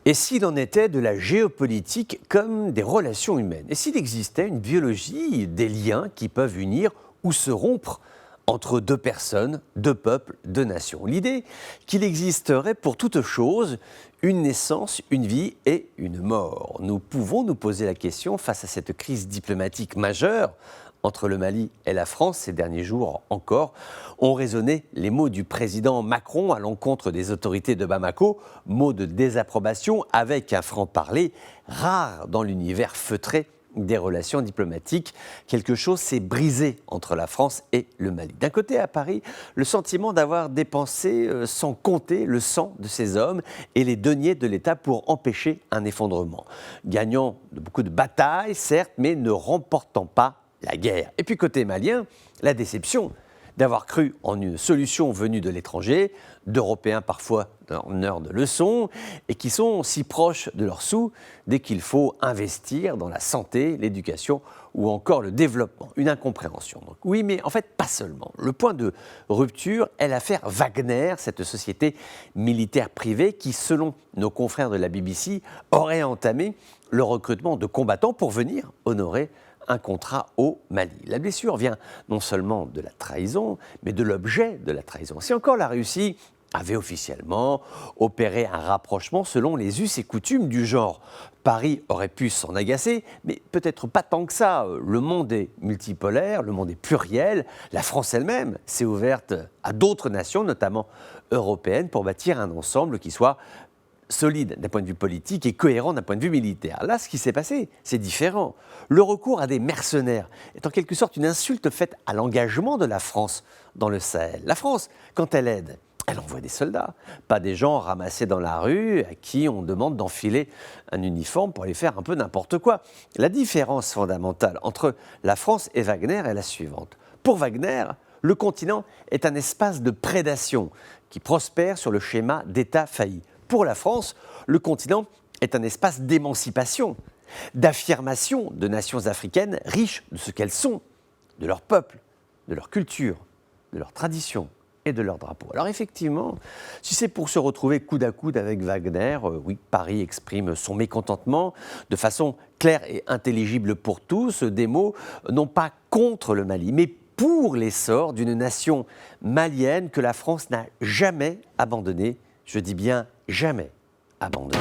Et s'il en était de la géopolitique comme des relations humaines? Et s'il existait une biologie des liens qui peuvent unir ou se rompre entre deux personnes, deux peuples, deux nations? L'idée qu'il existerait pour toute chose une naissance, une vie et une mort. Nous pouvons nous poser la question face à cette crise diplomatique majeure entre le Mali et la France. Ces derniers jours encore ont résonné les mots du président Macron à l'encontre des autorités de Bamako, mots de désapprobation avec un franc-parler rare dans l'univers feutré des relations diplomatiques. Quelque chose s'est brisé entre la France et le Mali. D'un côté, à Paris, le sentiment d'avoir dépensé sans compter le sang de ces hommes et les deniers de l'État pour empêcher un effondrement. Gagnant de beaucoup de batailles, certes, mais ne remportant pas la guerre. Et puis côté malien, la déception d'avoir cru en une solution venue de l'étranger, d'Européens parfois donneurs de leçons, et qui sont si proches de leurs sous dès qu'il faut investir dans la santé, l'éducation ou encore le développement. Une incompréhension. Donc, oui, mais en fait, pas seulement. Le point de rupture est l'affaire Wagner, cette société militaire privée qui, selon nos confrères de la BBC, aurait entamé le recrutement de combattants pour venir honorer un contrat au Mali. La blessure vient non seulement de la trahison, mais de l'objet de la trahison. Si encore la Russie avait officiellement opéré un rapprochement selon les us et coutumes du genre, Paris aurait pu s'en agacer, mais peut-être pas tant que ça. Le monde est multipolaire, le monde est pluriel. La France elle-même s'est ouverte à d'autres nations, notamment européennes, pour bâtir un ensemble qui soit solide d'un point de vue politique et cohérent d'un point de vue militaire. Là, ce qui s'est passé, c'est différent. Le recours à des mercenaires est en quelque sorte une insulte faite à l'engagement de la France dans le Sahel. La France, quand elle aide, elle envoie des soldats, pas des gens ramassés dans la rue à qui on demande d'enfiler un uniforme pour aller faire un peu n'importe quoi. La différence fondamentale entre la France et Wagner est la suivante. Pour Wagner, le continent est un espace de prédation qui prospère sur le schéma d'État failli. Pour la France, le continent est un espace d'émancipation, d'affirmation de nations africaines riches de ce qu'elles sont, de leur peuple, de leur culture, de leurs traditions et de leur drapeau. Alors effectivement, si c'est pour se retrouver coude à coude avec Wagner, oui, Paris exprime son mécontentement de façon claire et intelligible pour tous, des mots non pas contre le Mali, mais pour l'essor d'une nation malienne que la France n'a jamais abandonnée. Je dis bien jamais abandonnée.